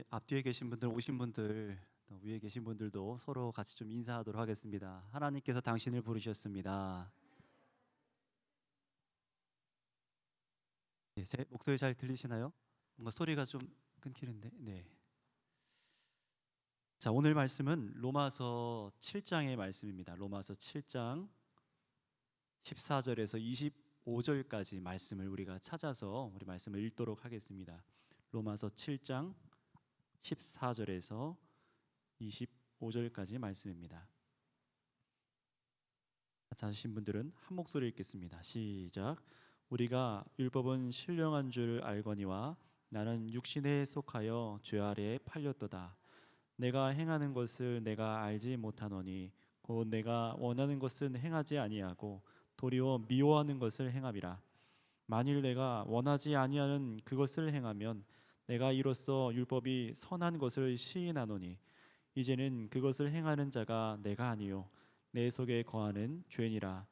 앞뒤에 계신 분들, 오신 분들, 또 위에 계신 분들도 서로 같이 좀 인사하도록 하겠습니다. 하나님께서 당신을 부르셨습니다. 제 목소리 잘 들리시나요? 뭔가 소리가 좀 끊기는데. 네. 자, 오늘 말씀은 로마서 7장의 말씀입니다. 로마서 7장 14절에서 25절까지 말씀을 우리가 찾아서 우리 말씀을 읽도록 하겠습니다. 로마서 7장 14절에서 25절까지 말씀입니다. 찾으신 분들은 한 목소리 읽겠습니다. 시작. 우리가 율법은 신령한 줄 알거니와 나는 육신에 속하여 죄 아래에 팔렸도다. 내가 행하는 것을 내가 알지 못하노니 곧 내가 원하는 것은 행하지 아니하고 도리어 미워하는 것을 행함이라. 만일 내가 원하지 아니하는 그것을 행하면 내가 이로써 율법이 선한 것을 시인하노니 이제는 그것을 행하는 자가 내가 아니요 내 속에 거하는 죄니라.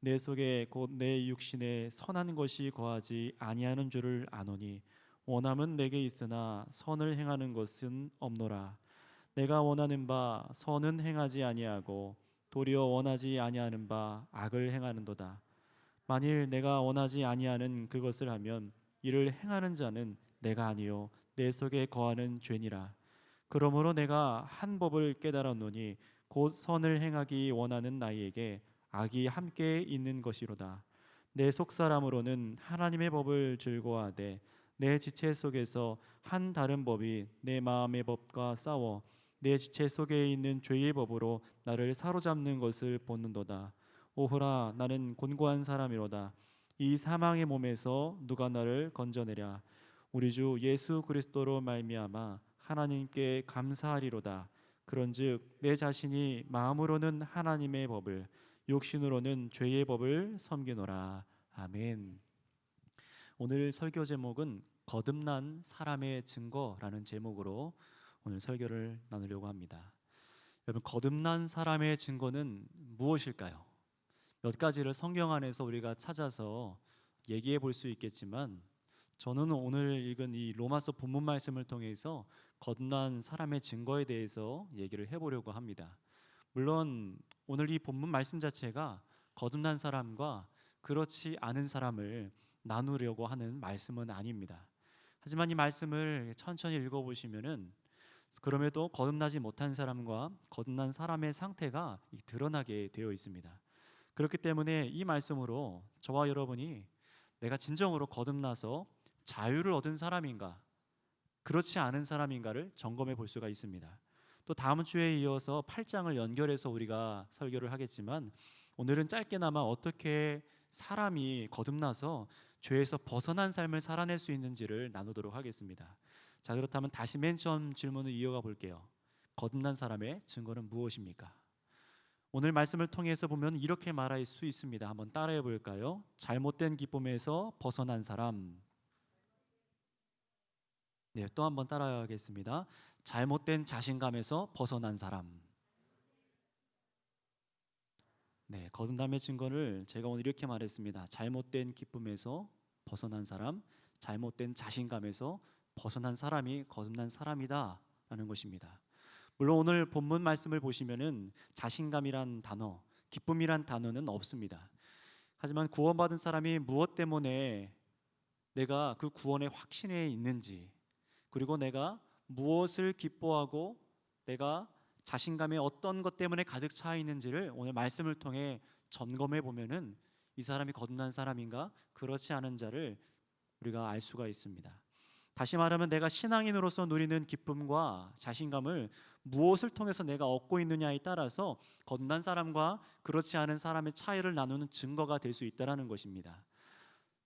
내 속에 곧 내 육신에 선한 것이 거하지 아니하는 줄을 아노니 원함은 내게 있으나 선을 행하는 것은 없노라. 내가 원하는 바 선은 행하지 아니하고 도리어 원하지 아니하는 바 악을 행하는도다. 만일 내가 원하지 아니하는 그것을 하면 이를 행하는 자는 내가 아니요 내 속에 거하는 죄니라. 그러므로 내가 한 법을 깨달았노니 곧 선을 행하기 원하는 나에게 악이 함께 있는 것이로다. 내 속사람으로는 하나님의 법을 즐거워하되 내 지체 속에서 한 다른 법이 내 마음의 법과 싸워 내 지체 속에 있는 죄의 법으로 나를 사로잡는 것을 보는도다. 오호라, 나는 곤고한 사람이로다. 이 사망의 몸에서 누가 나를 건져내랴. 우리 주 예수 그리스도로 말미암아 하나님께 감사하리로다. 그런즉 내 자신이 마음으로는 하나님의 법을, 육신으로는 죄의 법을 섬기노라. 아멘. 오늘 설교 제목은 거듭난 사람의 증거라는 제목으로 오늘 설교를 나누려고 합니다. 여러분, 거듭난 사람의 증거는 무엇일까요? 몇 가지를 성경 안에서 우리가 찾아서 얘기해 볼 수 있겠지만, 저는 오늘 읽은 이 로마서 본문 말씀을 통해서 거듭난 사람의 증거에 대해서 얘기를 해보려고 합니다. 물론 오늘 이 본문 말씀 자체가 거듭난 사람과 그렇지 않은 사람을 나누려고 하는 말씀은 아닙니다. 하지만 이 말씀을 천천히 읽어보시면은 그럼에도 거듭나지 못한 사람과 거듭난 사람의 상태가 드러나게 되어 있습니다. 그렇기 때문에 이 말씀으로 저와 여러분이 내가 진정으로 거듭나서 자유를 얻은 사람인가, 그렇지 않은 사람인가를 점검해 볼 수가 있습니다. 또 다음 주에 이어서 8장을 연결해서 우리가 설교를 하겠지만, 오늘은 짧게나마 어떻게 사람이 거듭나서 죄에서 벗어난 삶을 살아낼 수 있는지를 나누도록 하겠습니다. 자, 그렇다면 다시 맨 처음 질문을 이어가 볼게요. 거듭난 사람의 증거는 무엇입니까? 오늘 말씀을 통해서 보면 이렇게 말할 수 있습니다. 한번 따라해 볼까요? 잘못된 기쁨에서 벗어난 사람. 네, 또 한번 따라하겠습니다. 잘못된 자신감에서 벗어난 사람. 네, 거듭남의 증거를 제가 오늘 이렇게 말했습니다. 잘못된 기쁨에서 벗어난 사람, 잘못된 자신감에서 벗어난 사람이 거듭난 사람이다 라는 것입니다. 물론 오늘 본문 말씀을 보시면은 자신감이란 단어, 기쁨이란 단어는 없습니다. 하지만 구원받은 사람이 무엇 때문에 내가 그 구원의 확신에 있는지, 그리고 내가 무엇을 기뻐하고 내가 자신감에 어떤 것 때문에 가득 차 있는지를 오늘 말씀을 통해 점검해 보면은 이 사람이 거듭난 사람인가 그렇지 않은 자를 우리가 알 수가 있습니다. 다시 말하면 내가 신앙인으로서 누리는 기쁨과 자신감을 무엇을 통해서 내가 얻고 있느냐에 따라서 거듭난 사람과 그렇지 않은 사람의 차이를 나누는 증거가 될 수 있다는 것입니다.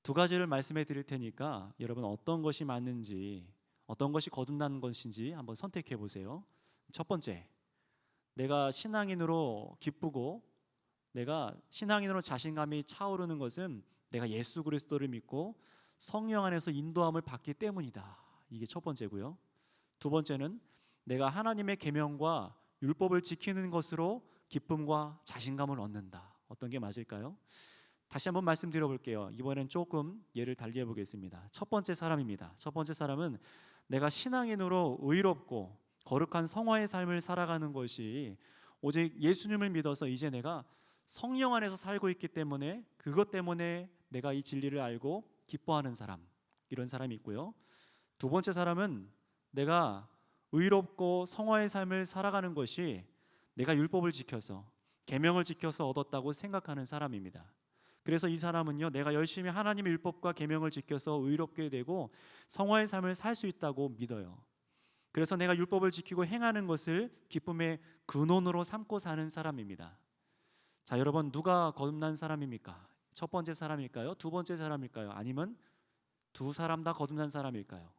두 가지를 말씀해 드릴 테니까 여러분 어떤 것이 맞는지, 어떤 것이 거듭난 것인지 한번 선택해 보세요. 첫 번째, 내가 신앙인으로 기쁘고 내가 신앙인으로 자신감이 차오르는 것은 내가 예수 그리스도를 믿고 성령 안에서 인도함을 받기 때문이다. 이게 첫 번째고요. 두 번째는 내가 하나님의 계명과 율법을 지키는 것으로 기쁨과 자신감을 얻는다. 어떤 게 맞을까요? 다시 한번 말씀드려 볼게요. 이번엔 조금 예를 달리해 보겠습니다. 첫 번째 사람입니다. 첫 번째 사람은 내가 신앙인으로 의롭고 거룩한 성화의 삶을 살아가는 것이 오직 예수님을 믿어서 이제 내가 성령 안에서 살고 있기 때문에 그것 때문에 내가 이 진리를 알고 기뻐하는 사람, 이런 사람이 있고요. 두 번째 사람은 내가 의롭고 성화의 삶을 살아가는 것이 내가 율법을 지켜서 계명을 지켜서 얻었다고 생각하는 사람입니다. 그래서 이 사람은요, 내가 열심히 하나님의 율법과 계명을 지켜서 의롭게 되고 성화의 삶을 살 수 있다고 믿어요. 그래서 내가 율법을 지키고 행하는 것을 기쁨의 근원으로 삼고 사는 사람입니다. 자, 여러분, 누가 거듭난 사람입니까? 첫 번째 사람일까요? 두 번째 사람일까요? 아니면 두 사람 다 거듭난 사람일까요?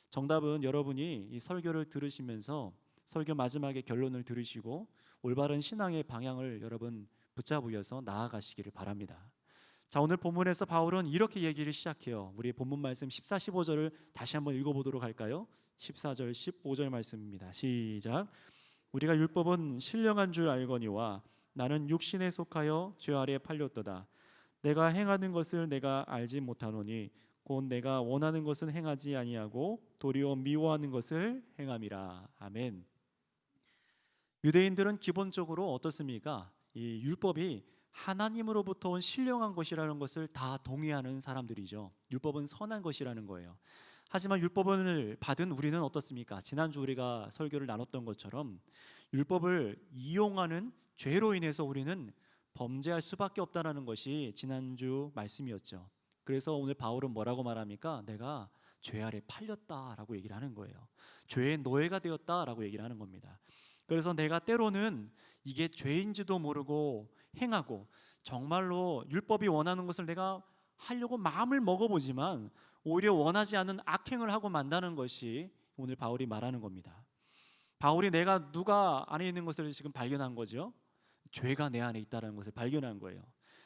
정답은 여러분이 이 설교를 들으시면서 설교 마지막에 결론을 들으시고 올바른 신앙의 방향을 여러분 붙잡으셔서 나아가시기를 바랍니다. 자, 오늘 본문에서 바울은 이렇게 얘기를 시작해요. 우리 본문 말씀 14, 15절을 다시 한번 읽어보도록 할까요? 14절, 15절 말씀입니다. 시작. 우리가 율법은 신령한 줄 알거니와 나는 육신에 속하여 죄 아래에 팔렸도다. 내가 행하는 것을 내가 알지 못하노니 곧 내가 원하는 것은 행하지 아니하고 도리어 미워하는 것을 행함이라. 아멘. 유대인들은 기본적으로 어떻습니까? 이 율법이 하나님으로부터 온 신령한 것이라는 것을 다 동의하는 사람들이죠. 율법은 선한 것이라는 거예요. 하지만 율법을 받은 우리는 어떻습니까? 지난주 우리가 설교를 나눴던 것처럼 율법을 이용하는 죄로 인해서 우리는 범죄할 수밖에 없다는 것이 지난주 말씀이었죠. 그래서 오늘 바울은 뭐라고 말합니까? 내가 죄 아래 팔렸다라고 얘기를 하는 거예요. 죄의 노예가 되었다라고 얘기를 하는 겁니다. 그래서 내가 때로는 이게 죄인지도 모르고 행하고 정말로 율법이 원하는 것을 내가 하려고 마음을 먹어보지만 오히려 원하지 않은 악행을 하고 만다는 것이 오늘 바울이 말하는 겁니다. 바울이 내가 누가 안에 있는 것을 지금 발견한 거죠. 죄가 내 안에 있다는 것을 발견한 거예요.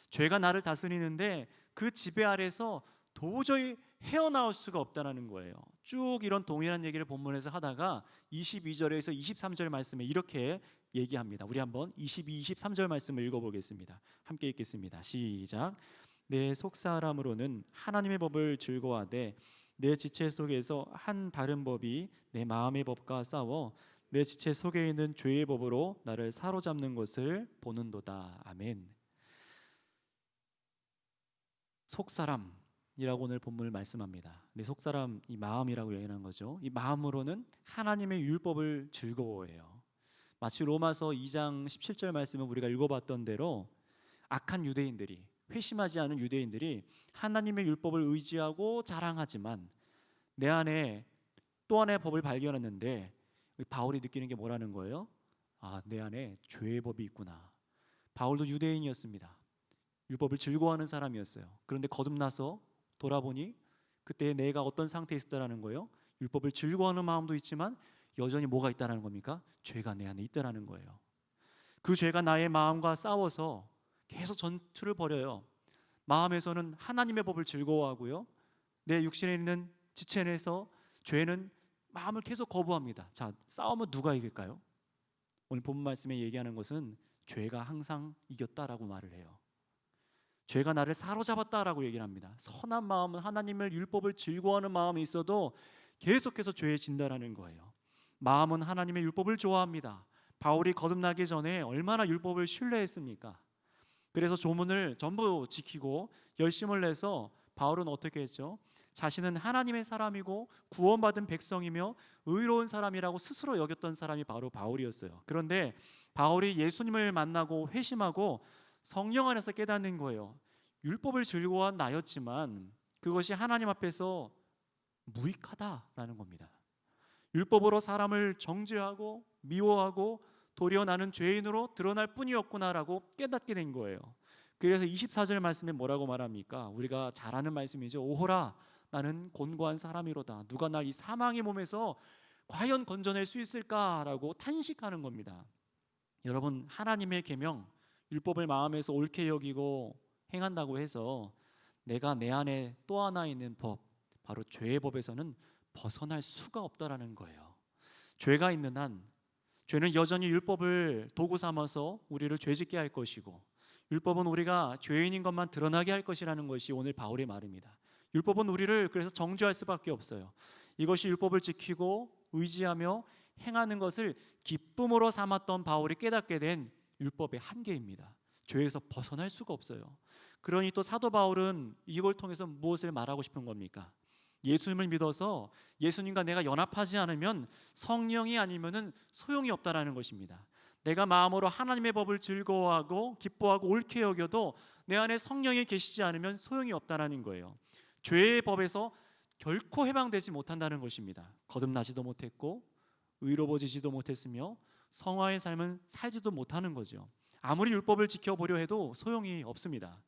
죄가 나를 다스리는데 그 지배 아래서 도저히 헤어나올 수가 없다는 거예요. 쭉 이런 동일한 얘기를 본문에서 하다가 22절에서 23절 말씀에 이렇게 얘기합니다. 우리 한번 22, 23절 말씀을 읽어보겠습니다. 함께 읽겠습니다. 시작. 내 속사람으로는 하나님의 법을 즐거워하되 내 지체 속에서 한 다른 법이 내 마음의 법과 싸워 내 지체 속에 있는 죄의 법으로 나를 사로잡는 것을 보는도다. 아멘. 속사람이라고 오늘 본문을 말씀합니다. 내 속사람, 이 마음이라고 얘기하는 거죠. 이 마음으로는 하나님의 율법을 즐거워해요. 마치 로마서 2장 17절 말씀을 우리가 읽어봤던 대로 악한 유대인들이, 회심하지 않은 유대인들이 하나님의 율법을 의지하고 자랑하지만 내 안에 또 하나의 법을 발견했는데 바울이 느끼는 게 뭐라는 거예요? 아, 내 안에 죄의 법이 있구나. 바울도 유대인이었습니다. 율법을 즐거워하는 사람이었어요. 그런데 거듭나서 돌아보니 그때 내가 어떤 상태에 있었다는 거예요? 율법을 즐거워하는 마음도 있지만 여전히 뭐가 있다는 겁니까? 죄가 내 안에 있다는 거예요. 그 죄가 나의 마음과 싸워서 계속 전투를 벌여요. 마음에서는 하나님의 법을 즐거워하고요, 내 육신에 있는 지체 내에서 죄는 마음을 계속 거부합니다. 자, 싸움은 누가 이길까요? 오늘 본문 말씀에 얘기하는 것은 죄가 항상 이겼다라고 말을 해요. 죄가 나를 사로잡았다라고 얘기를 합니다. 선한 마음은 하나님의 율법을 즐거워하는 마음이 있어도 계속해서 죄에 진다라는 거예요. 마음은 하나님의 율법을 좋아합니다. 바울이 거듭나기 전에 얼마나 율법을 신뢰했습니까? 그래서 조문을 전부 지키고 열심을 내서 바울은 어떻게 했죠? 자신은 하나님의 사람이고 구원받은 백성이며 의로운 사람이라고 스스로 여겼던 사람이 바로 바울이었어요. 그런데 바울이 예수님을 만나고 회심하고 성령 안에서 깨닫는 거예요. 율법을 즐거워한 나였지만 그것이 하나님 앞에서 무익하다라는 겁니다. 율법으로 사람을 정죄하고 미워하고 도리어 나는 죄인으로 드러날 뿐이었구나라고 깨닫게 된 거예요. 그래서 24절 말씀에 뭐라고 말합니까? 우리가 잘 아는 말씀이죠. 오호라, 나는 곤고한 사람이로다. 누가 날 이 사망의 몸에서 과연 건져낼 수 있을까라고 탄식하는 겁니다. 여러분, 하나님의 계명, 율법을 마음에서 옳게 여기고 행한다고 해서 내가 내 안에 또 하나 있는 법, 바로 죄의 법에서는 벗어날 수가 없다라는 거예요. 죄가 있는 한 죄는 여전히 율법을 도구 삼아서 우리를 죄짓게 할 것이고, 율법은 우리가 죄인인 것만 드러나게 할 것이라는 것이 오늘 바울의 말입니다. 율법은 우리를 그래서 정죄할 수밖에 없어요. 이것이 율법을 지키고 의지하며 행하는 것을 기쁨으로 삼았던 바울이 깨닫게 된 율법의 한계입니다. 죄에서 벗어날 수가 없어요. 그러니 또 사도 바울은 이걸 통해서 무엇을 말하고 싶은 겁니까? 예수님을 믿어서 예수님과 내가 연합하지 않으면 성령이 아니면은 소용이 없다라는 것입니다. 내가 마음으로 하나님의 법을 즐거워하고 기뻐하고 옳게 여겨도 내 안에 성령이 계시지 않으면 소용이 없다라는 거예요. 죄의 법에서 결코 해방되지 못한다는 것입니다. 거듭나지도 못했고 의로워지지도 못했으며 성화의 삶은 살지도 못하는 거죠. 아무리 율법을 지켜보려 해도 소용이 없습니다.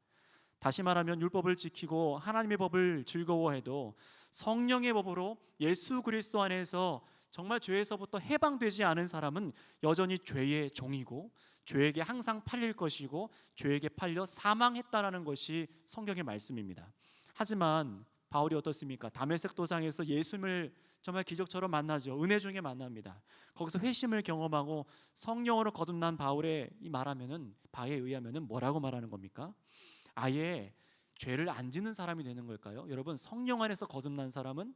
다시 말하면 율법을 지키고 하나님의 법을 즐거워해도 성령의 법으로 예수 그리스도 안에서 정말 죄에서부터 해방되지 않은 사람은 여전히 죄의 종이고 죄에게 항상 팔릴 것이고 죄에게 팔려 사망했다라는 것이 성경의 말씀입니다. 하지만 바울이 어떻습니까? 다메섹 도상에서 예수님을 정말 기적처럼 만나죠. 은혜 중에 만납니다. 거기서 회심을 경험하고 성령으로 거듭난 바울의 이 말하면은 바에 의하면은 뭐라고 말하는 겁니까? 아예 죄를 안 짓는 사람이 되는 걸까요? 여러분, 성령 안에서 거듭난 사람은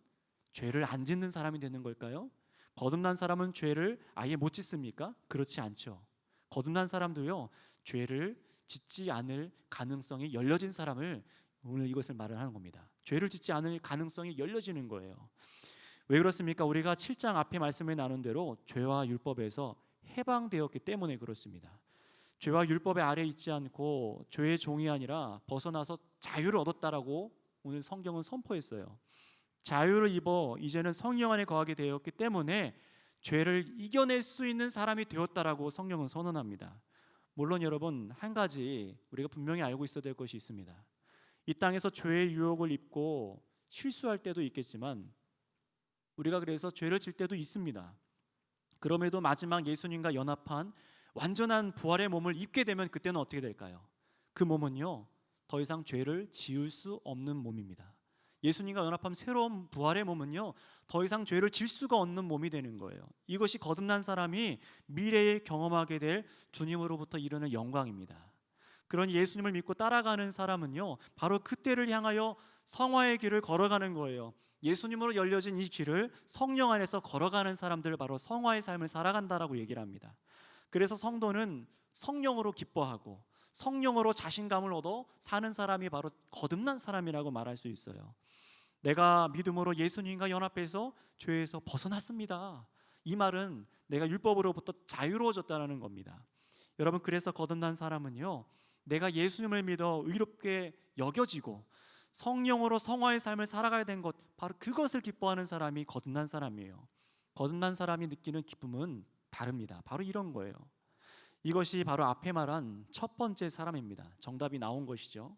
죄를 안 짓는 사람이 되는 걸까요? 거듭난 사람은 죄를 아예 못 짓습니까? 그렇지 않죠. 거듭난 사람도요, 죄를 짓지 않을 가능성이 열려진 사람을 오늘 이것을 말을 하는 겁니다. 죄를 짓지 않을 가능성이 열려지는 거예요. 왜 그렇습니까? 우리가 7장 앞에 말씀을 나눈 대로 죄와 율법에서 해방되었기 때문에 그렇습니다. 죄와 율법의 아래에 있지 않고 죄의 종이 아니라 벗어나서 자유를 얻었다라고 오늘 성경은 선포했어요. 자유를 입어 이제는 성령 안에 거하게 되었기 때문에 죄를 이겨낼 수 있는 사람이 되었다라고 성경은 선언합니다. 물론 여러분, 한 가지 우리가 분명히 알고 있어야 될 것이 있습니다. 이 땅에서 죄의 유혹을 입고 실수할 때도 있겠지만 우리가 그래서 죄를 질 때도 있습니다. 그럼에도 마지막 예수님과 연합한 완전한 부활의 몸을 입게 되면 그때는 어떻게 될까요? 그 몸은요, 더 이상 죄를 지을 수 없는 몸입니다. 예수님과 연합한 새로운 부활의 몸은요, 더 이상 죄를 질 수가 없는 몸이 되는 거예요. 이것이 거듭난 사람이 미래에 경험하게 될 주님으로부터 이르는 영광입니다. 그러니 예수님을 믿고 따라가는 사람은요, 바로 그때를 향하여 성화의 길을 걸어가는 거예요. 예수님으로 열려진 이 길을 성령 안에서 걸어가는 사람들, 바로 성화의 삶을 살아간다라고 얘기를 합니다. 그래서 성도는 성령으로 기뻐하고 성령으로 자신감을 얻어 사는 사람이 바로 거듭난 사람이라고 말할 수 있어요. 내가 믿음으로 예수님과 연합해서 죄에서 벗어났습니다. 이 말은 내가 율법으로부터 자유로워졌다는 겁니다. 여러분, 그래서 거듭난 사람은요, 내가 예수님을 믿어 의롭게 여겨지고 성령으로 성화의 삶을 살아가야 된 것, 바로 그것을 기뻐하는 사람이 거듭난 사람이에요. 거듭난 사람이 느끼는 기쁨은 다릅니다. 바로 이런 거예요. 이것이 바로 앞에 말한 첫 번째 사람입니다. 정답이 나온 것이죠.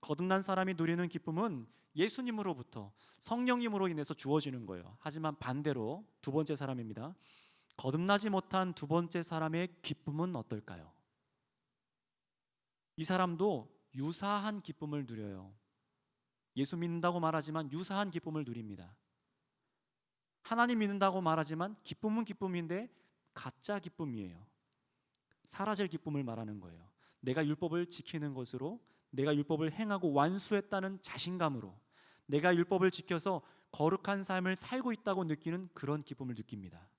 거듭난 사람이 누리는 기쁨은 예수님으로부터 성령님으로 인해서 주어지는 거예요. 하지만 반대로 두 번째 사람입니다. 거듭나지 못한 두 번째 사람의 기쁨은 어떨까요? 이 사람도 유사한 기쁨을 누려요. 예수 믿는다고 말하지만 유사한 기쁨을 누립니다. 하나님 믿는다고 말하지만 기쁨은 기쁨인데 가짜 기쁨이에요. 사라질 기쁨을 말하는 거예요. 내가 율법을 지키는 것으로, 내가 율법을 행하고 완수했다는 자신감으로, 내가 율법을 지켜서 거룩한 삶을 살고 있다고 느끼는 그런 기쁨을 느낍니다.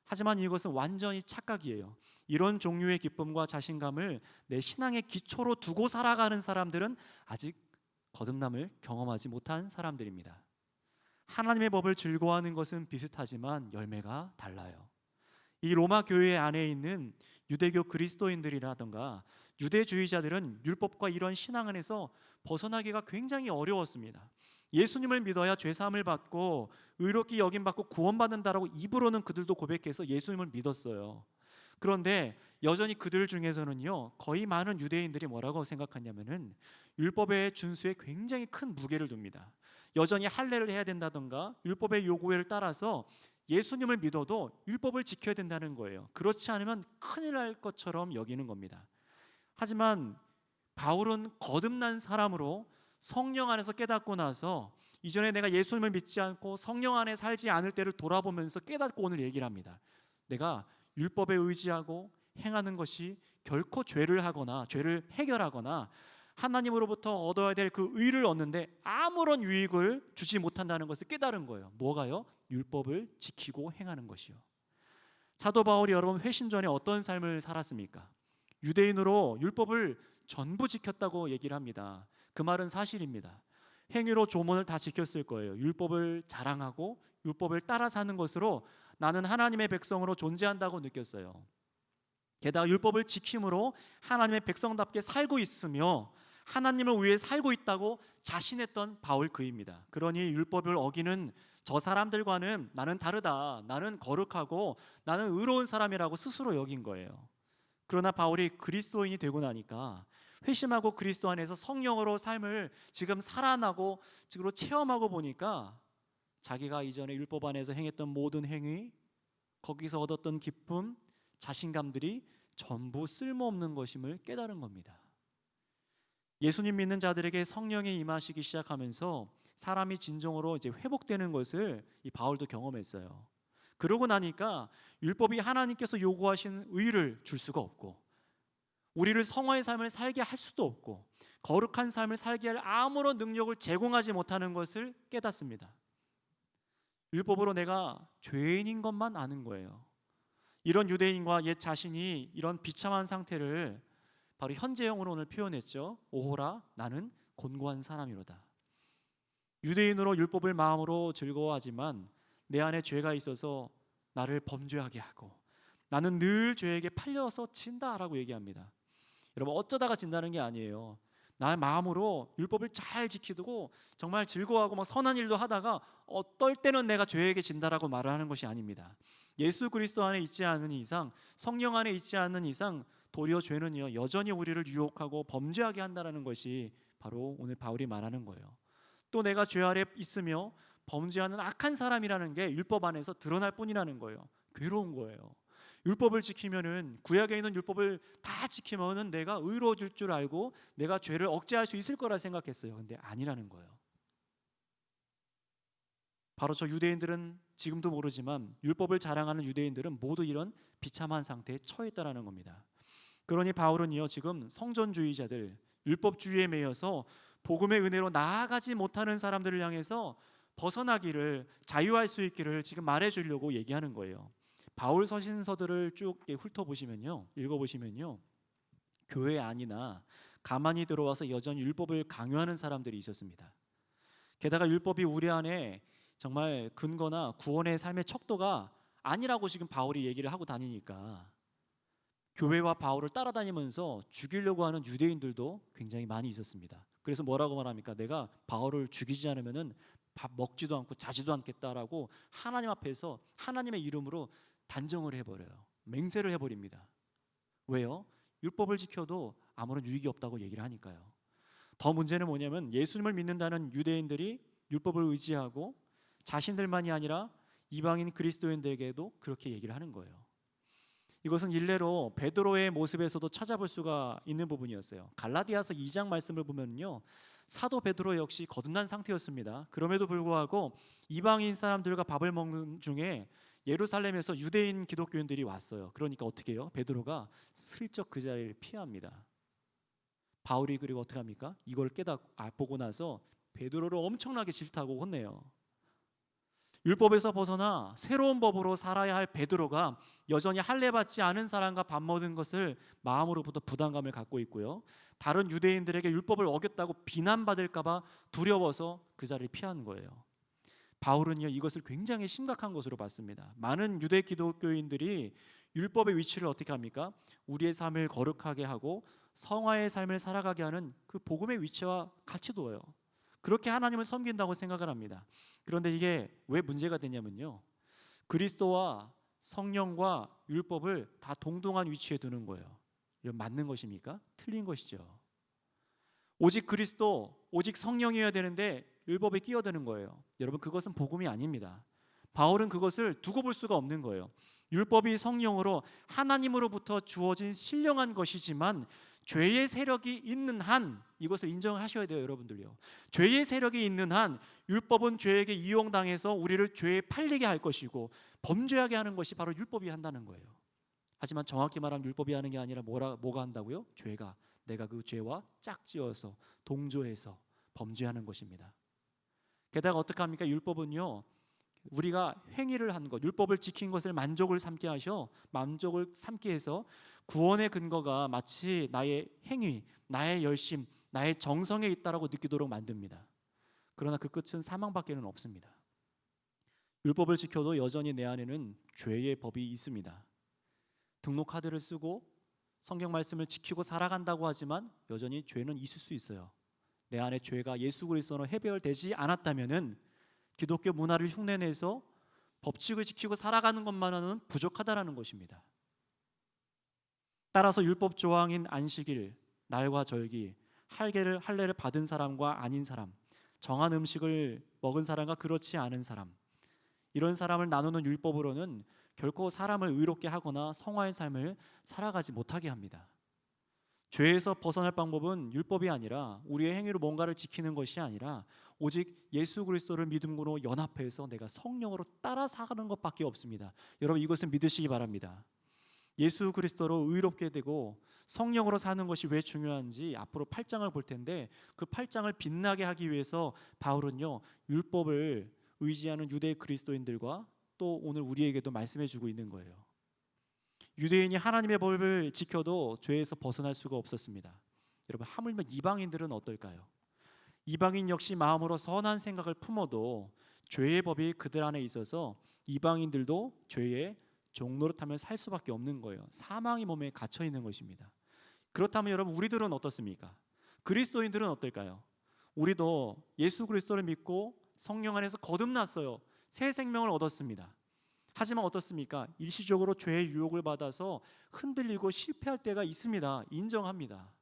하지만 이것은 완전히 착각이에요. 이런 종류의 기쁨과 자신감을 내 신앙의 기초로 두고 살아가는 사람들은 아직 거듭남을 경험하지 못한 사람들입니다. 하나님의 법을 즐거워하는 것은 비슷하지만 열매가 달라요. 이 로마 교회 안에 있는 유대교 그리스도인들이라던가 유대주의자들은 율법과 이런 신앙 안에서 벗어나기가 굉장히 어려웠습니다. 예수님을 믿어야 죄사함을 받고 의롭게 여김받고 구원받는다라고 입으로는 그들도 고백해서 예수님을 믿었어요. 그런데 여전히 그들 중에서는요, 거의 많은 유대인들이 뭐라고 생각하냐면은 율법의 준수에 굉장히 큰 무게를 둡니다. 여전히 할례를 해야 된다던가 율법의 요구를 따라서 예수님을 믿어도 율법을 지켜야 된다는 거예요. 그렇지 않으면 큰일 날 것처럼 여기는 겁니다. 하지만 바울은 거듭난 사람으로 성령 안에서 깨닫고 나서 이전에 내가 예수님을 믿지 않고 성령 안에 살지 않을 때를 돌아보면서 깨닫고 오늘 얘기를 합니다. 내가 율법에 의지하고 행하는 것이 결코 죄를 하거나 죄를 해결하거나 하나님으로부터 얻어야 될 그 의를 얻는데 아무런 유익을 주지 못한다는 것을 깨달은 거예요. 뭐가요? 율법을 지키고 행하는 것이요. 사도 바울이 여러분 회심 전에 어떤 삶을 살았습니까? 유대인으로 율법을 전부 지켰다고 얘기를 합니다. 그 말은 사실입니다. 행위로 조문을 다 지켰을 거예요. 율법을 자랑하고 율법을 따라 사는 것으로 나는 하나님의 백성으로 존재한다고 느꼈어요. 게다가 율법을 지킴으로 하나님의 백성답게 살고 있으며 하나님을 위해 살고 있다고 자신했던 바울 그입니다. 그러니 율법을 어기는 저 사람들과는 나는 다르다, 나는 거룩하고 나는 의로운 사람이라고 스스로 여긴 거예요. 그러나 바울이 그리스도인이 되고 나니까 회심하고 그리스도 안에서 성령으로 삶을 지금 살아나고 지금 체험하고 보니까 자기가 이전에 율법 안에서 행했던 모든 행위, 거기서 얻었던 기쁨, 자신감들이 전부 쓸모없는 것임을 깨달은 겁니다. 예수님 믿는 자들에게 성령이 임하시기 시작하면서 사람이 진정으로 이제 회복되는 것을 이 바울도 경험했어요. 그러고 나니까 율법이 하나님께서 요구하신 의를 줄 수가 없고 우리를 성화의 삶을 살게 할 수도 없고 거룩한 삶을 살게 할 아무런 능력을 제공하지 못하는 것을 깨닫습니다. 율법으로 내가 죄인인 것만 아는 거예요. 이런 유대인과 옛 자신이 이런 비참한 상태를 바로 현재형으로 오늘 표현했죠. 오호라 나는 곤고한 사람이로다. 유대인으로 율법을 마음으로 즐거워하지만 내 안에 죄가 있어서 나를 범죄하게 하고 나는 늘 죄에게 팔려서 진다라고 얘기합니다. 여러분 어쩌다가 진다는 게 아니에요. 나의 마음으로 율법을 잘 지키고 정말 즐거워하고 막 선한 일도 하다가 어떨 때는 내가 죄에게 진다라고 말을 하는 것이 아닙니다. 예수 그리스도 안에 있지 않은 이상, 성령 안에 있지 않는 이상 도리어 죄는요 여전히 우리를 유혹하고 범죄하게 한다는 것이 바로 오늘 바울이 말하는 거예요. 또 내가 죄 아래 있으며 범죄하는 악한 사람이라는 게 율법 안에서 드러날 뿐이라는 거예요. 괴로운 거예요. 율법을 지키면은 구약에 있는 율법을 다 지키면은 내가 의로워질 줄 알고 내가 죄를 억제할 수 있을 거라 생각했어요. 근데 아니라는 거예요. 바로 저 유대인들은 지금도 모르지만 율법을 자랑하는 유대인들은 모두 이런 비참한 상태에 처했다라는 겁니다. 그러니 바울은요 지금 성전주의자들, 율법주의에 매여서 복음의 은혜로 나아가지 못하는 사람들을 향해서 벗어나기를, 자유할 수 있기를 지금 말해주려고 얘기하는 거예요. 바울 서신서들을 쭉 훑어보시면요, 읽어보시면요, 교회 안이나 가만히 들어와서 여전히 율법을 강요하는 사람들이 있었습니다. 게다가 율법이 우리 안에 정말 근거나 구원의 삶의 척도가 아니라고 지금 바울이 얘기를 하고 다니니까 교회와 바울을 따라다니면서 죽이려고 하는 유대인들도 굉장히 많이 있었습니다. 그래서 뭐라고 말합니까? 내가 바울을 죽이지 않으면은 밥 먹지도 않고 자지도 않겠다라고 하나님 앞에서 하나님의 이름으로 단정을 해버려요. 맹세를 해버립니다. 왜요? 율법을 지켜도 아무런 유익이 없다고 얘기를 하니까요. 더 문제는 뭐냐면 예수님을 믿는다는 유대인들이 율법을 의지하고 자신들만이 아니라 이방인 그리스도인들에게도 그렇게 얘기를 하는 거예요. 이것은 일례로 베드로의 모습에서도 찾아볼 수가 있는 부분이었어요. 갈라디아서 2장 말씀을 보면요, 사도 베드로 역시 거듭난 상태였습니다. 그럼에도 불구하고 이방인 사람들과 밥을 먹는 중에 예루살렘에서 유대인 기독교인들이 왔어요. 그러니까 어떻게 해요? 베드로가 슬쩍 그 자리를 피합니다. 바울이 그리고 어떻게 합니까? 이걸 보고 나서 베드로를 엄청나게 질타하고 혼내요. 율법에서 벗어나 새로운 법으로 살아야 할 베드로가 여전히 할례받지 않은 사람과 밥 먹은 것을 마음으로부터 부담감을 갖고 있고요, 다른 유대인들에게 율법을 어겼다고 비난받을까 봐 두려워서 그 자리를 피하는 거예요. 바울은요 이것을 굉장히 심각한 것으로 봤습니다. 많은 유대 기독교인들이 율법의 위치를 어떻게 합니까? 우리의 삶을 거룩하게 하고 성화의 삶을 살아가게 하는 그 복음의 위치와 같이 두어요. 그렇게 하나님을 섬긴다고 생각을 합니다. 그런데 이게 왜 문제가 되냐면요, 그리스도와 성령과 율법을 다 동등한 위치에 두는 거예요. 이건 맞는 것입니까? 틀린 것이죠. 오직 그리스도, 오직 성령이어야 되는데 율법에 끼어드는 거예요. 여러분 그것은 복음이 아닙니다. 바울은 그것을 두고 볼 수가 없는 거예요. 율법이 성령으로 하나님으로부터 주어진 신령한 것이지만 죄의 세력이 있는 한, 이것을 인정하셔야 돼요 여러분들요. 죄의 세력이 있는 한 율법은 죄에게 이용당해서 우리를 죄에 팔리게 할 것이고 범죄하게 하는 것이 바로 율법이 한다는 거예요. 하지만 정확히 말하면 율법이 하는 게 아니라 뭐가 한다고요? 죄가 내가 그 죄와 짝지어서 동조해서 범죄하는 것입니다. 게다가 어떻게 합니까? 율법은요, 우리가 행위를 한 것, 율법을 지킨 것을 만족을 삼게 해서 구원의 근거가 마치 나의 행위, 나의 열심, 나의 정성에 있다라고 느끼도록 만듭니다. 그러나 그 끝은 사망밖에는 없습니다. 율법을 지켜도 여전히 내 안에는 죄의 법이 있습니다. 등록 카드를 쓰고 성경 말씀을 지키고 살아간다고 하지만 여전히 죄는 있을 수 있어요. 내 안에 죄가 예수 그리스도로 해결되지 않았다면은 기독교 문화를 흉내내서 법칙을 지키고 살아가는 것만으로는 부족하다라는 것입니다. 따라서 율법 조항인 안식일, 날과 절기, 할례를 받은 사람과 아닌 사람, 정한 음식을 먹은 사람과 그렇지 않은 사람, 이런 사람을 나누는 율법으로는 결코 사람을 의롭게 하거나 성화의 삶을 살아가지 못하게 합니다. 죄에서 벗어날 방법은 율법이 아니라 우리의 행위로 뭔가를 지키는 것이 아니라 오직 예수 그리스도를 믿음으로 연합해서 내가 성령으로 따라 사는 것밖에 없습니다. 여러분, 이것을 믿으시기 바랍니다. 예수 그리스도로 의롭게 되고 성령으로 사는 것이 왜 중요한지 앞으로 8장을 볼 텐데, 그 8장을 빛나게 하기 위해서 바울은요, 율법을 의지하는 유대 그리스도인들과 또 오늘 우리에게도 말씀해 주고 있는 거예요. 유대인이 하나님의 법을 지켜도 죄에서 벗어날 수가 없었습니다. 여러분, 하물며 이방인들은 어떨까요? 이방인 역시 마음으로 선한 생각을 품어도 죄의 법이 그들 안에 있어서 이방인들도 죄의 종노릇하며 살 수밖에 없는 거예요. 사망이 몸에 갇혀 있는 것입니다. 그렇다면 여러분, 우리들은 어떻습니까? 그리스도인들은 어떨까요? 우리도 예수 그리스도를 믿고 성령 안에서 거듭났어요. 새 생명을 얻었습니다. 하지만 어떻습니까? 일시적으로 죄의 유혹을 받아서 흔들리고 실패할 때가 있습니다. 인정합니다.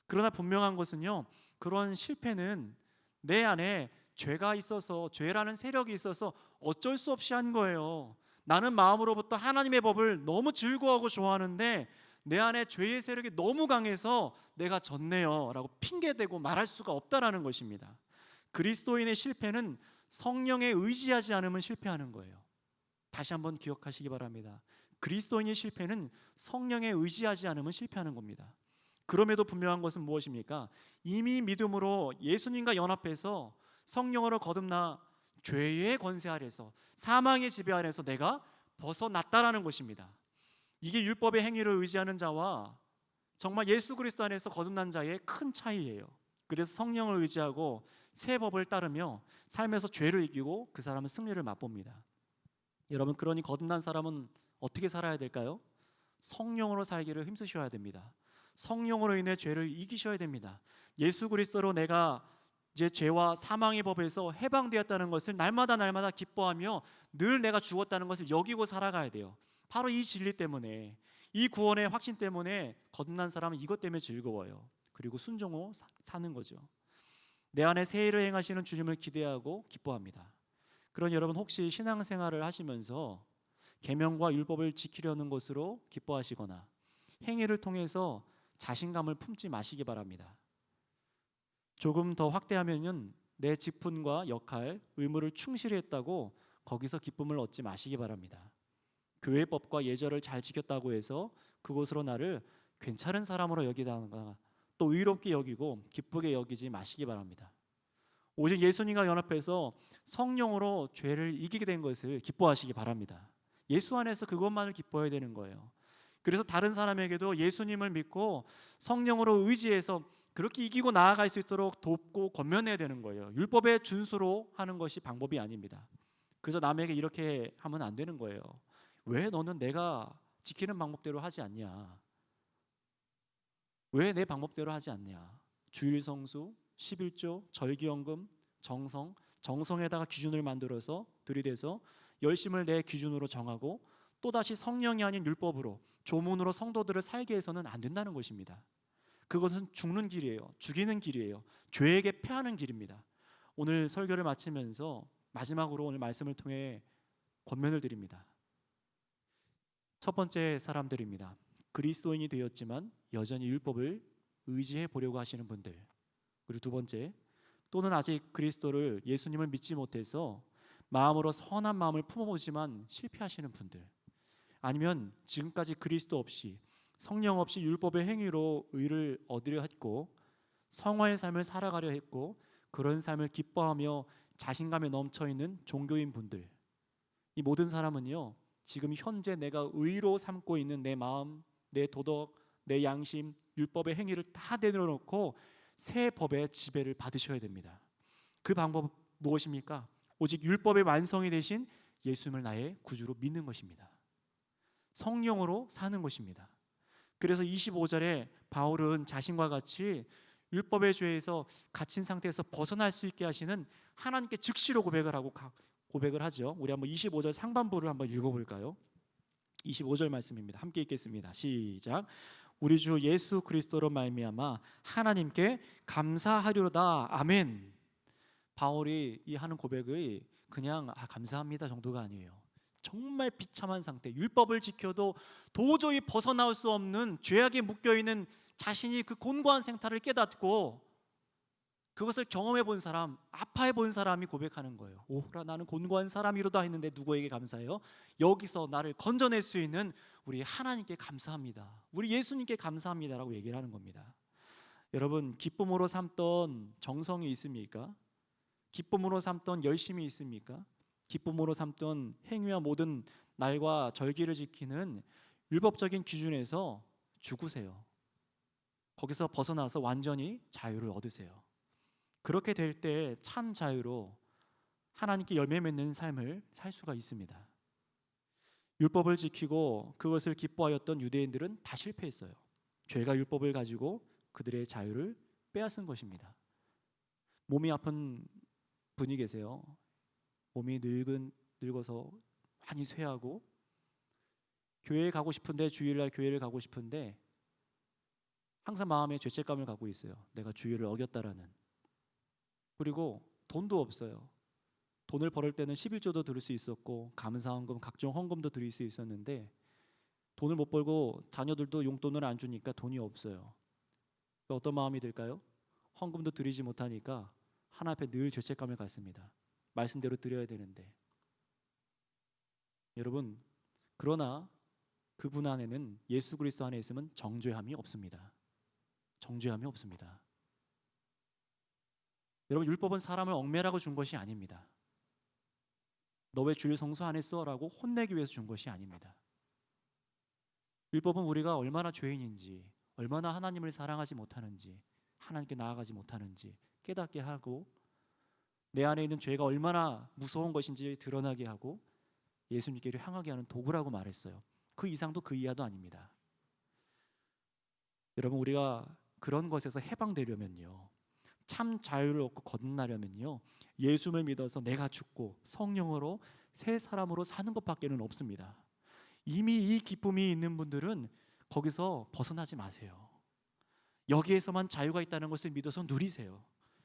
그러나 분명한 것은요, 그런 실패는 내 안에 죄가 있어서, 죄라는 세력이 있어서 어쩔 수 없이 한 거예요. 나는 마음으로부터 하나님의 법을 너무 즐거워하고 좋아하는데 내 안에 죄의 세력이 너무 강해서 내가 졌네요 라고 핑계대고 말할 수가 없다라는 것입니다. 그리스도인의 실패는 성령에 의지하지 않으면 실패하는 거예요. 다시 한번 기억하시기 바랍니다. 그리스도인의 실패는 성령에 의지하지 않으면 실패하는 겁니다. 그럼에도 분명한 것은 무엇입니까? 이미 믿음으로 예수님과 연합해서 성령으로 거듭나 죄의 권세 아래서, 사망의 지배 아래서 내가 벗어났다라는 것입니다. 이게 율법의 행위를 의지하는 자와 정말 예수 그리스도 안에서 거듭난 자의 큰 차이예요. 그래서 성령을 의지하고 새 법을 따르며 삶에서 죄를 이기고 그 사람은 승리를 맛봅니다. 여러분, 그러니 거듭난 사람은 어떻게 살아야 될까요? 성령으로 살기를 힘쓰셔야 됩니다. 성령으로 인해 죄를 이기셔야 됩니다. 예수 그리스도로 내가 이제 죄와 사망의 법에서 해방되었다는 것을 날마다 기뻐하며 늘 내가 죽었다는 것을 여기고 살아가야 돼요. 바로 이 진리 때문에, 이 구원의 확신 때문에 거듭난 사람은 이것 때문에 즐거워요. 그리고 순종으로 사는 거죠. 내 안에 새 일을 행하시는 주님을 기대하고 기뻐합니다. 그러니 여러분, 혹시 신앙생활을 하시면서 계명과 율법을 지키려는 것으로 기뻐하시거나 행위를 통해서 자신감을 품지 마시기 바랍니다. 조금 더 확대하면은 내 직분과 역할, 의무를 충실히 했다고 거기서 기쁨을 얻지 마시기 바랍니다. 교회법과 예절을 잘 지켰다고 해서 그것으로 나를 괜찮은 사람으로 여기다가 또 의롭게 여기고 기쁘게 여기지 마시기 바랍니다. 오직 예수님과 연합해서 성령으로 죄를 이기게 된 것을 기뻐하시기 바랍니다. 예수 안에서 그것만을 기뻐해야 되는 거예요. 그래서 다른 사람에게도 예수님을 믿고 성령으로 의지해서 그렇게 이기고 나아갈 수 있도록 돕고 권면해야 되는 거예요. 율법의 준수로 하는 것이 방법이 아닙니다. 그저 남에게 이렇게 하면 안 되는 거예요. 왜 너는 내가 지키는 방법대로 하지 않냐? 왜 내 방법대로 하지 않냐? 주일 성수, 11조, 절기연금, 정성에다가 기준을 만들어서 들이대서 열심을 내 기준으로 정하고 또다시 성령이 아닌 율법으로, 조문으로 성도들을 살게 해서는 안 된다는 것입니다. 그것은 죽는 길이에요. 죽이는 길이에요. 죄에게 패하는 길입니다. 오늘 설교를 마치면서 마지막으로 오늘 말씀을 통해 권면을 드립니다. 첫 번째 사람들입니다. 그리스도인이 되었지만 여전히 율법을 의지해 보려고 하시는 분들. 그리고 두 번째, 또는 아직 그리스도를, 예수님을 믿지 못해서 마음으로 선한 마음을 품어보지만 실패하시는 분들. 아니면 지금까지 그리스도 없이 성령 없이 율법의 행위로 의를 얻으려 했고 성화의 삶을 살아가려 했고 그런 삶을 기뻐하며 자신감에 넘쳐 있는 종교인 분들, 이 모든 사람은요 지금 현재 내가 의로 삼고 있는 내 마음, 내 도덕, 내 양심, 율법의 행위를 다 내려놓고 새 법의 지배를 받으셔야 됩니다. 그 방법은 무엇입니까? 오직 율법의 완성이 되신 예수님을 나의 구주로 믿는 것입니다. 성령으로 사는 것입니다. 그래서 25절에 바울은 자신과 같이 율법의 죄에서 갇힌 상태에서 벗어날 수 있게 하시는 하나님께 즉시로 고백을 하죠. 우리 한번 25절 상반부를 한번 읽어볼까요? 25절 말씀입니다. 함께 읽겠습니다. 시작. 우리 주 예수 그리스도로 말미암아 하나님께 감사하리로다. 아멘. 바울이 이 하는 고백이 그냥 감사합니다 정도가 아니에요. 정말 비참한 상태, 율법을 지켜도 도저히 벗어나올 수 없는 죄악에 묶여있는 자신이 그 곤고한 생태를 깨닫고 그것을 경험해 본 사람, 아파해 본 사람이 고백하는 거예요. 오라 나는 곤고한 사람이로다 했는데 누구에게 감사해요? 여기서 나를 건져낼 수 있는 우리 하나님께 감사합니다, 우리 예수님께 감사합니다라고 얘기를 하는 겁니다. 여러분, 기쁨으로 삼던 정성이 있습니까? 기쁨으로 삼던 열심이 있습니까? 기쁨으로 삼던 행위와 모든 날과 절기를 지키는 율법적인 기준에서 죽으세요. 거기서 벗어나서 완전히 자유를 얻으세요. 그렇게 될 때 참 자유로 하나님께 열매 맺는 삶을 살 수가 있습니다. 율법을 지키고 그것을 기뻐하였던 유대인들은 다 실패했어요. 죄가 율법을 가지고 그들의 자유를 빼앗은 것입니다. 몸이 아픈 분이 계세요. 몸이 늙어서 많이 쇠하고 교회에 가고 싶은데, 주일날 교회를 가고 싶은데 항상 마음에 죄책감을 갖고 있어요. 내가 주일을 어겼다라는. 그리고 돈도 없어요. 돈을 벌을 때는 11조도 드릴 수 있었고 감사헌금, 각종 헌금도 드릴 수 있었는데 돈을 못 벌고 자녀들도 용돈을 안 주니까 돈이 없어요. 어떤 마음이 들까요? 헌금도 드리지 못하니까 하나님 앞에 늘 죄책감을 갖습니다. 말씀대로 드려야 되는데. 여러분, 그러나 그분 안에는, 예수 그리스도 안에 있으면 정죄함이 없습니다. 정죄함이 없습니다. 여러분, 율법은 사람을 얽매라고 준 것이 아닙니다. 너 왜 주일 성수 안 했어? 라고 혼내기 위해서 준 것이 아닙니다. 율법은 우리가 얼마나 죄인인지, 얼마나 하나님을 사랑하지 못하는지, 하나님께 나아가지 못하는지 깨닫게 하고 내 안에 있는 죄가 얼마나 무서운 것인지 드러나게 하고 예수님께로 향하게 하는 도구라고 말했어요. 그 이상도 그 이하도 아닙니다. 여러분, 우리가 그런 것에서 해방되려면요, 참 자유를 얻고 거듭나려면요, 예수를 믿어서 내가 죽고 성령으로 새 사람으로 사는 것밖에는 없습니다. 이미 이 기쁨이 있는 분들은 거기서 벗어나지 마세요. 여기에서만 자유가 있다는 것을 믿어서 누리세요.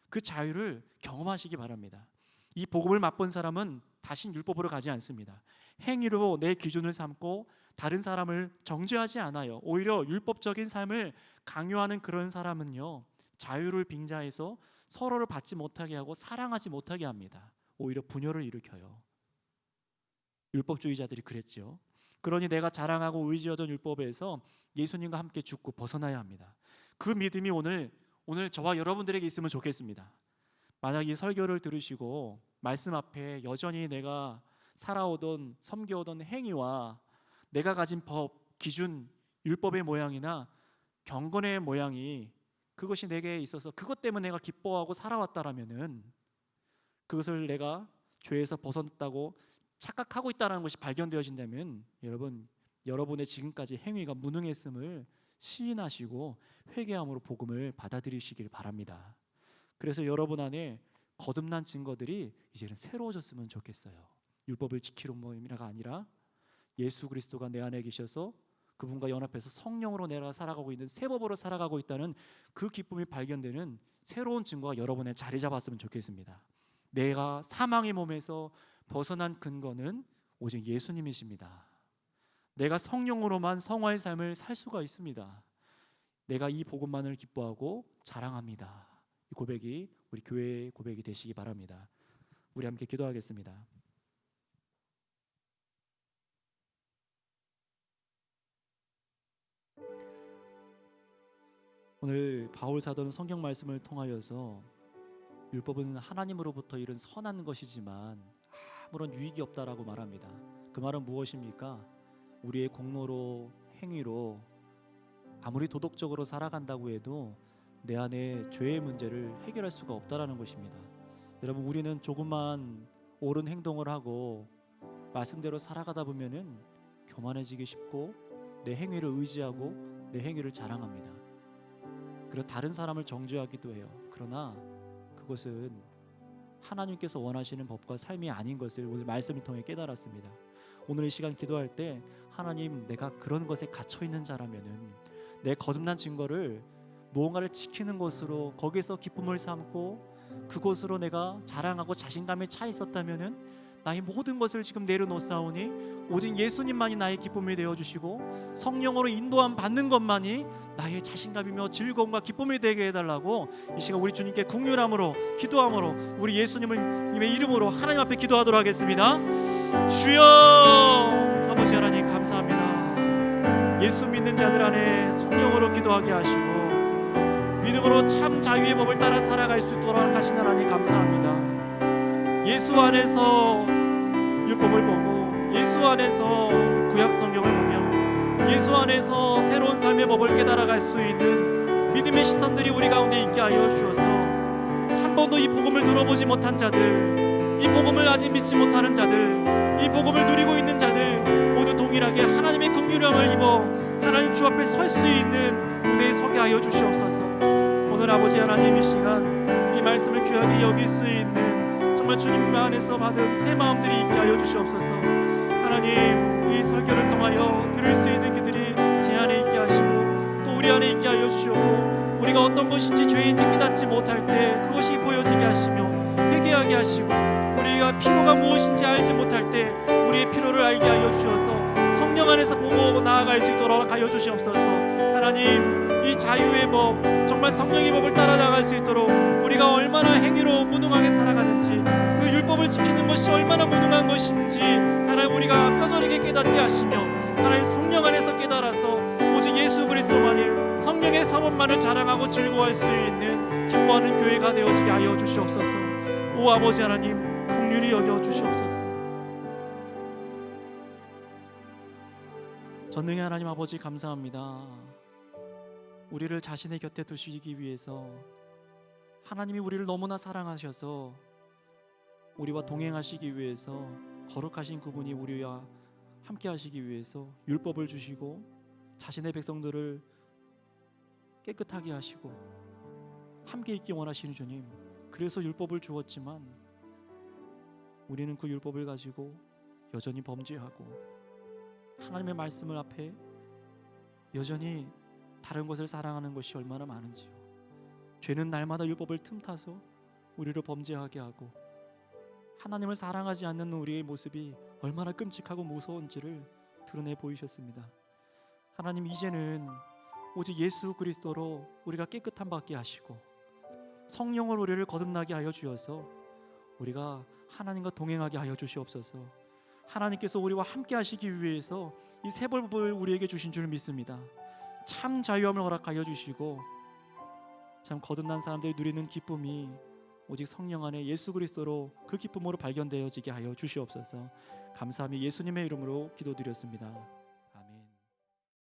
그 자유를 경험하시기 바랍니다. 이 복음을 맛본 사람은 다신 율법으로 가지 않습니다. 행위로 내 기준을 삼고 다른 사람을 정죄하지 않아요. 오히려 율법적인 삶을 강요하는 그런 사람은요, 자유를 빙자해서 서로를 받지 못하게 하고 사랑하지 못하게 합니다. 오히려 분열을 일으켜요. 율법주의자들이 그랬죠. 그러니 내가 자랑하고 의지하던 율법에서 예수님과 함께 죽고 벗어나야 합니다. 그 믿음이 오늘 저와 여러분들에게 있으면 좋겠습니다. 만약 이 설교를 들으시고 말씀 앞에 여전히 내가 살아오던, 섬겨오던 행위와 내가 가진 법, 기준, 율법의 모양이나 경건의 모양이 그것이 내게 있어서 그것 때문에 내가 기뻐하고 살아왔다라면은, 그것을 내가 죄에서 벗어났다고 착각하고 있다는 것이 발견되어진다면, 여러분의 지금까지 행위가 무능했음을 시인하시고 회개함으로 복음을 받아들이시길 바랍니다. 그래서 여러분 안에 거듭난 증거들이 이제는 새로워졌으면 좋겠어요. 율법을 지키는 모임이라가 아니라 예수 그리스도가 내 안에 계셔서 그분과 연합해서 성령으로 내가 살아가고 있는, 새 법으로 살아가고 있다는 그 기쁨이 발견되는 새로운 증거가 여러분의 자리 잡았으면 좋겠습니다. 내가 사망의 몸에서 벗어난 근거는 오직 예수님이십니다. 내가 성령으로만 성화의 삶을 살 수가 있습니다. 내가 이 복음만을 기뻐하고 자랑합니다. 이 고백이 우리 교회의 고백이 되시기 바랍니다. 우리 함께 기도하겠습니다. 오늘 바울 사도는 성경 말씀을 통하여서 율법은 하나님으로부터 이른 선한 것이지만 아무런 유익이 없다라고 말합니다. 그 말은 무엇입니까? 우리의 공로로 행위로 아무리 도덕적으로 살아간다고 해도 내 안에 죄의 문제를 해결할 수가 없다라는 것입니다. 여러분, 우리는 조금만 옳은 행동을 하고 말씀대로 살아가다 보면은 교만해지기 쉽고 내 행위를 의지하고 내 행위를 자랑합니다. 그래서 다른 사람을 정죄하기도 해요. 그러나 그것은 하나님께서 원하시는 법과 삶이 아닌 것을 오늘 말씀을 통해 깨달았습니다. 오늘 이 시간 기도할 때 하나님, 내가 그런 것에 갇혀 있는 자라면은 내 거듭난 증거를 무언가를 지키는 것으로 거기서 기쁨을 삼고 그것으로 내가 자랑하고 자신감에 차 있었다면은 나의 모든 것을 지금 내려놓사오니 오직 예수님만이 나의 기쁨이 되어주시고 성령으로 인도함 받는 것만이 나의 자신감이며 즐거움과 기쁨이 되게 해달라고 이 시간 우리 주님께 국률함으로 기도함으로 우리 예수님의 이름으로 하나님 앞에 기도하도록 하겠습니다. 주여, 아버지 하나님 감사합니다. 예수 믿는 자들 안에 성령으로 기도하게 하시고 믿음으로 참 자유의 법을 따라 살아갈 수 있도록 하신 하나님 감사합니다. 예수 안에서 율법을 보고 예수 안에서 구약 성경을 보며 예수 안에서 새로운 삶의 법을 깨달아갈 수 있는 믿음의 시선들이 우리 가운데 있게 하여 주셔서 한 번도 이 복음을 들어보지 못한 자들, 이 복음을 아직 믿지 못하는 자들, 이 복음을 누리고 있는 자들 모두 동일하게 하나님의 긍휼함을 입어 하나님 주 앞에 설 수 있는 은혜에 서게 하여 주시옵소서. 오늘 아버지 하나님, 이 시간 이 말씀을 귀하게 여길 수 있는 정말 주님 안에서 받은 새 마음들이 있게 하여 주시옵소서. 하나님, 이 설교를 통하여 들을 수 있는 귀들이 제 안에 있게 하시고 또 우리 안에 있게 하여 주시옵고 우리가 어떤 것인지 죄인지 깨닫지 못할 때 그것이 보여지게 하시며 회개하게 하시고 우리가 필요가 무엇인지 알지 못할 때 우리의 필요를 알게 하여 주셔서 성령 안에서 보고 나아갈 수 있도록 하여 주시옵소서. 하나님, 이 자유의 법, 정말 성령의 법을 따라 나갈 수 있도록 우리가 얼마나 행위로 무능하게 살아가는지, 그 율법을 지키는 것이 얼마나 무능한 것인지 하나님 우리가 뼈저리게 깨닫게 하시며 하나님 성령 안에서 깨달아서 오직 예수 그리스도만을 성령의 사범만을 자랑하고 즐거워할 수 있는 기뻐하는 교회가 되어지게 하여 주시옵소서. 오 아버지 하나님, 긍휼히 여겨 주시옵소서. 전능의 하나님 아버지 감사합니다. 우리를 자신의 곁에 두시기 위해서 하나님이 우리를 너무나 사랑하셔서 우리와 동행하시기 위해서 거룩하신 그분이 우리와 함께 하시기 위해서 율법을 주시고 자신의 백성들을 깨끗하게 하시고 함께 있기 원하시는 주님, 그래서 율법을 주었지만 우리는 그 율법을 가지고 여전히 범죄하고 하나님의 말씀을 앞에 여전히 다른 것을 사랑하는 것이 얼마나 많은지요. 죄는 날마다 율법을 틈타서 우리를 범죄하게 하고 하나님을 사랑하지 않는 우리의 모습이 얼마나 끔찍하고 무서운지를 드러내 보이셨습니다. 하나님, 이제는 오직 예수 그리스도로 우리가 깨끗함 받게 하시고 성령으로 우리를 거듭나게 하여 주셔서 우리가 하나님과 동행하게 하여 주시옵소서. 하나님께서 우리와 함께 하시기 위해서 이 새 법을 우리에게 주신 줄 믿습니다. 참 자유함을 허락하여 주시고 참 거듭난 사람들이 누리는 기쁨이 오직 성령 안에 예수 그리스도로 그 기쁨으로 발견되어지게 하여 주시옵소서. 감사하며 예수님의 이름으로 기도드렸습니다.